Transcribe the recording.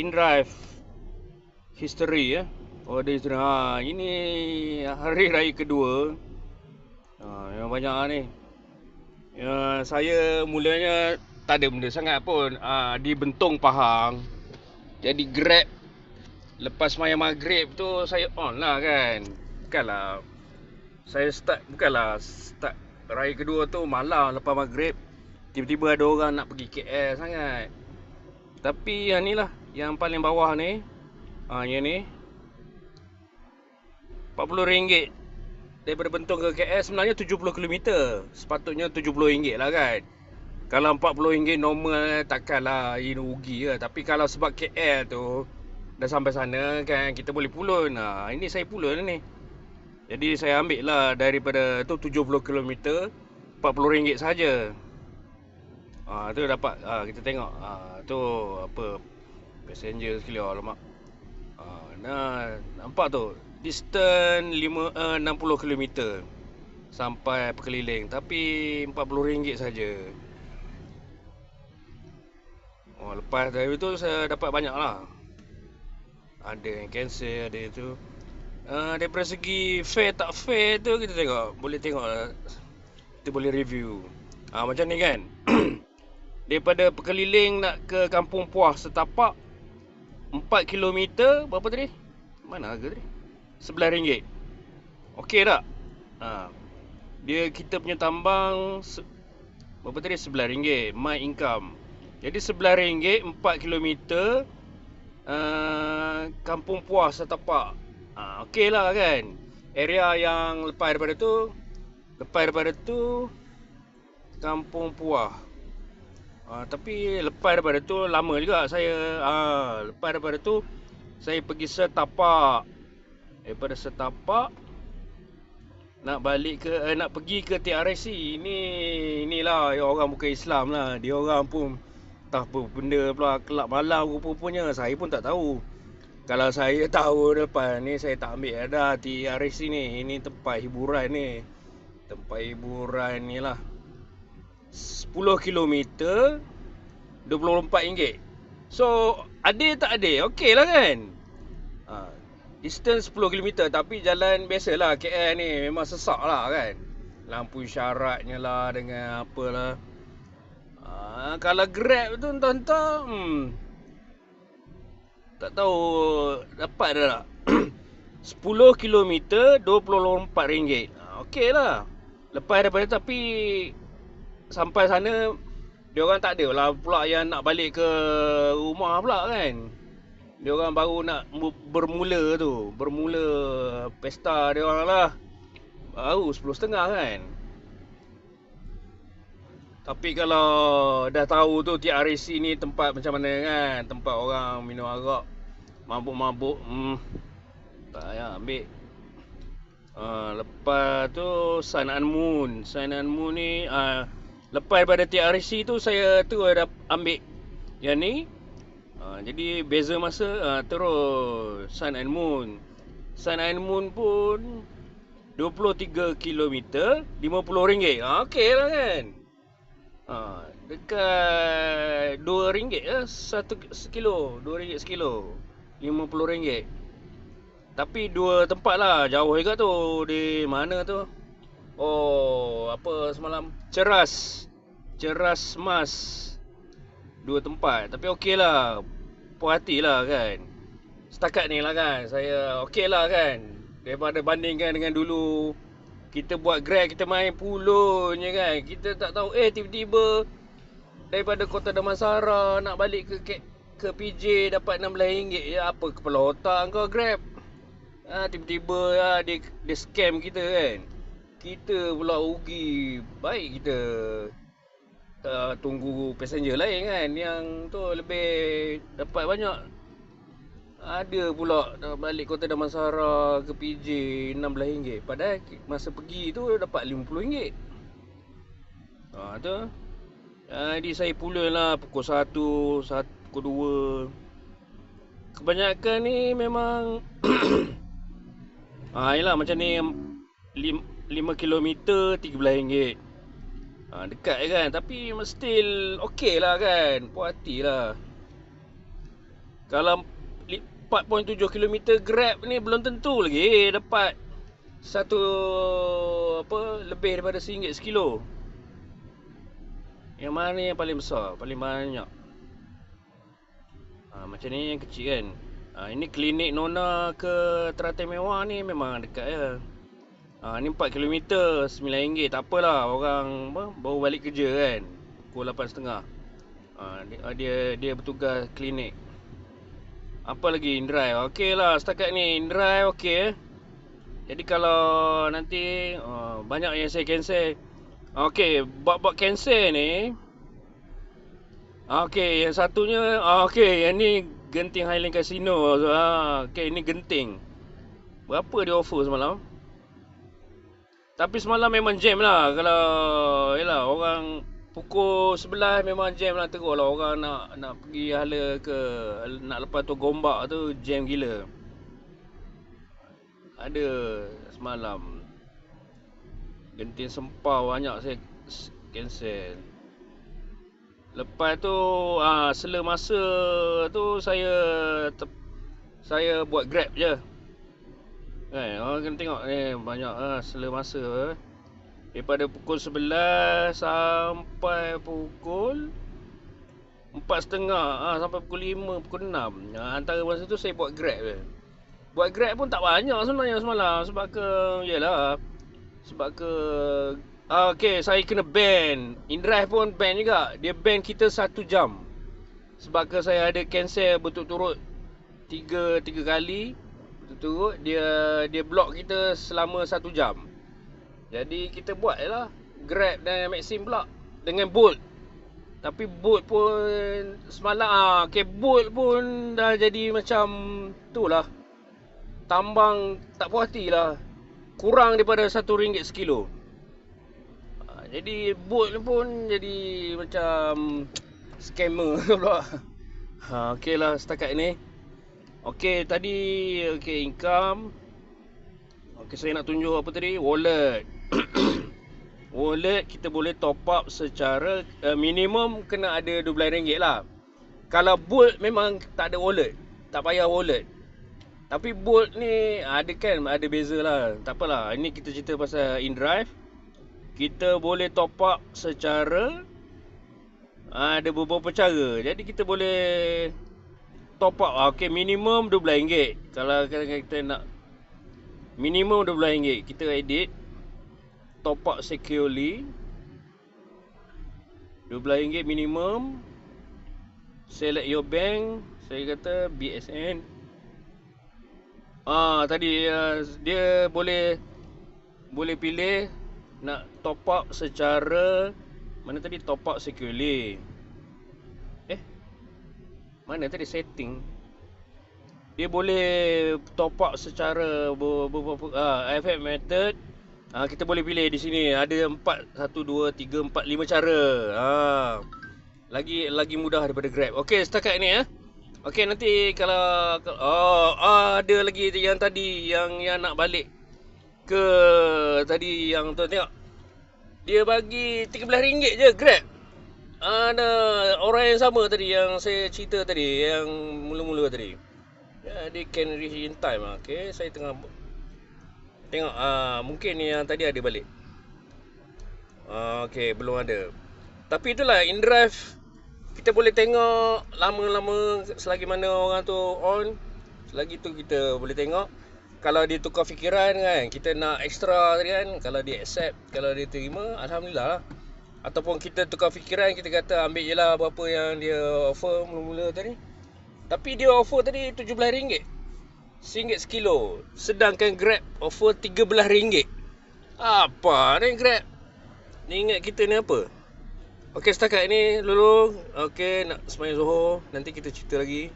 InDrive history ya. Oh, ada history. Ini hari raya kedua. Yang banyak ni. Saya mulanya tak ada benda sangat pun. Di Bentong Pahang. Jadi Grab lepas maya maghrib tu saya on lah kan. Bukanlah start raya kedua tu malam lepas maghrib. Tiba-tiba ada orang nak pergi KL sangat. Tapi yang ni lah, yang paling bawah ni, yang ni RM40 daripada Bentong ke KL. Sebenarnya 70 km, sepatutnya RM70 lah kan. Kalau RM40 normal takkanlah ini rugi lah. Tapi kalau sebab KL tu dah sampai sana kan, kita boleh pulun. Ini saya pulun ni. Jadi saya ambil lah daripada tu 70 km RM40 saja. Tu dapat, kita tengok. Tu apa, passenger sekali, alamak. Nampak tu, distance 60 km sampai berkeliling, tapi RM40 saja. Lepas dari tu saya dapat banyak lah. Ada yang cancel, ada itu. Daripada segi fair tak fair tu kita tengok, boleh tengok lah. Kita boleh review. Macam ni kan. Daripada Perkeliling nak ke Kampung Puah setapak 4 km berapa tadi? Mana harga tadi? RM11. Okey tak? Dia kita punya tambang berapa tadi? RM11 my income. Jadi RM11 4 km Kampung Puah setapak. Okey lah kan. Area yang lepas daripada tu Kampung Puah. Tapi lepas daripada tu lama juga saya. Lepas daripada tu saya pergi Setapak. Daripada Setapak nak balik ke nak pergi ke TRC. Inilah yang orang bukan Islam lah. Dia orang pun tak apa benda pula, kelab malam rupanya. Saya pun tak tahu. Kalau saya tahu depan ni saya tak ambil ada TRC ni. Ini tempat hiburan ni. Tempat hiburan ni lah. 10 km RM24. So adil tak adil? Okey lah kan. Distance 10 km, tapi jalan biasalah KL ni memang sesak lah kan. Lampu isyaratnya lah dengan apalah. Kalau Grab tu entah-entah tak tahu dapat dah tak. 10 km RM24. Okey lah. Lepas daripada, tapi sampai sana dia orang tak ada lah pula yang nak balik ke rumah pula kan. Dia orang baru nak bermula pesta dia orang lah. Baru 10.30 kan. Tapi kalau dah tahu tu TRC ni tempat macam mana kan, tempat orang minum arak, mabuk-mabuk, tak payah ambil. Lepas tu Sun and Moon ni lepas daripada TRC tu saya tu ada ambil yang ni. Jadi beza masa terus Sun and Moon pun 23 km RM50. Okey lah kan. Dekat RM2 lah sekilo. RM2 sekilo, RM50. Tapi dua tempat lah, jauh juga tu. Di mana tu? Apa semalam? Ceras Mas. Dua tempat. Tapi okey lah. Puas hati lah kan. Setakat ni lah kan. Saya okey lah kan. Daripada bandingkan dengan dulu kita buat Grab, kita main pulun je kan. Kita tak tahu tiba-tiba daripada Kota Damansara nak balik ke PJ dapat RM16. Apa kepala otak kau Grab? Tiba-tiba dia scam kita kan. Kita pula rugi. Baik kita tunggu passenger lain kan, yang tu lebih dapat banyak. Ada pula balik Kota Damansara ke PJ RM16. Padahal masa pergi tu dapat RM50. Tu jadi saya pulun lah pukul 1, pukul 2. Kebanyakan ni memang yelah macam ni 5 km RM13. Dekat kan, tapi still okey lah kan. Puas hati lah. Kalau 4.7 km Grab ni belum tentu lagi dapat satu lebih daripada RM1 sekilo. Yang mana yang paling besar, paling banyak? Macam ni yang kecil kan. Ini klinik Nona ke Teratai Mewah ni memang dekat je. Ni 4 km RM9. Tak apalah, orang baru balik kerja kan, pukul 8.30. Dia bertugas klinik. Apa lagi? InDrive. Okey lah setakat ni InDrive okey. Jadi kalau nanti banyak yang saya cancel. Okey, bab cancel ni. Okey, yang satunya okey, yang ni Genting Highland Casino. Okey, ini Genting. Berapa dia offer semalam? Tapi semalam memang jam lah. Kalau yalah orang pukul 11 memang jam lah, teruk lah. Orang nak pergi hala ke, nak lepas tu Gombak tu jam gila. Ada semalam Genting Sempau banyak saya cancel. Lepas tu sela masa tu saya buat Grab je. Orang kena tengok banyak sela masa daripada pukul 11 sampai pukul 4.30 sampai pukul 5, pukul 6. Antara masa tu saya buat Grab je. Buat Grab pun tak banyak sebenarnya semalam. Sebab ke okey, saya kena ban. InDrive pun ban juga. Dia ban kita 1 jam. Sebab ke saya ada cancel berturut-turut 3 kali. Berturut dia block kita selama 1 jam. Jadi kita buat je lah Grab dan Maxim pula dengan Bolt. Tapi Bolt pun semalam Bolt pun dah jadi macam tu lah, tambang tak puas hati lah. Kurang daripada RM1 sekilo. Jadi Bolt pun jadi macam scammer pula. Okey lah setakat ni. Okey tadi income. Okey, saya nak tunjuk apa tadi? Wallet. Wallet kita boleh top up secara minimum kena ada RM12 lah. Kalau Bolt memang tak ada wallet, tak payah wallet. Tapi Bolt ni ada beza lah. Tak apalah, ini kita cerita pasal InDrive. Kita boleh top up secara ada beberapa cara. Jadi kita boleh top up minimum RM12. Kalau kita nak minimum RM12, kita edit top up securely RM12 minimum. Select your bank. Saya kata BSN. Tadi dia boleh pilih nak top up secara mana tadi, top up securely. Mana tadi setting? Dia boleh top up secara FF method. Kita boleh pilih di sini. Ada 4, 1, 2, 3, 4, 5 cara. Lagi mudah daripada Grab. Okey, setakat ni Okey, nanti kalau ada lagi yang tadi yang nak balik ke tadi yang tu tengok. Dia bagi RM13 je Grab. Ada orang yang sama tadi yang saya cerita tadi, yang mula-mula tadi. Dia can reach in time. Okey, saya tengah tengok mungkin yang tadi ada balik. Okey, belum ada. Tapi itulah InDrive, kita boleh tengok lama-lama selagi mana orang tu on, selagi tu kita boleh tengok. Kalau dia tukar fikiran kan, kita nak extra tadi kan, kalau dia accept, kalau dia terima, alhamdulillah lah. Ataupun kita tukar fikiran, kita kata ambil je lah berapa yang dia offer mula-mula tadi. Tapi dia offer tadi RM17, RM1 sekilo. Sedangkan Grab offer RM13. Apa ni Grab? Ni ingat kita ni apa? Okey, setakat ni dulu. Okey, nak sembahyang Zuhur. Nanti kita cerita lagi.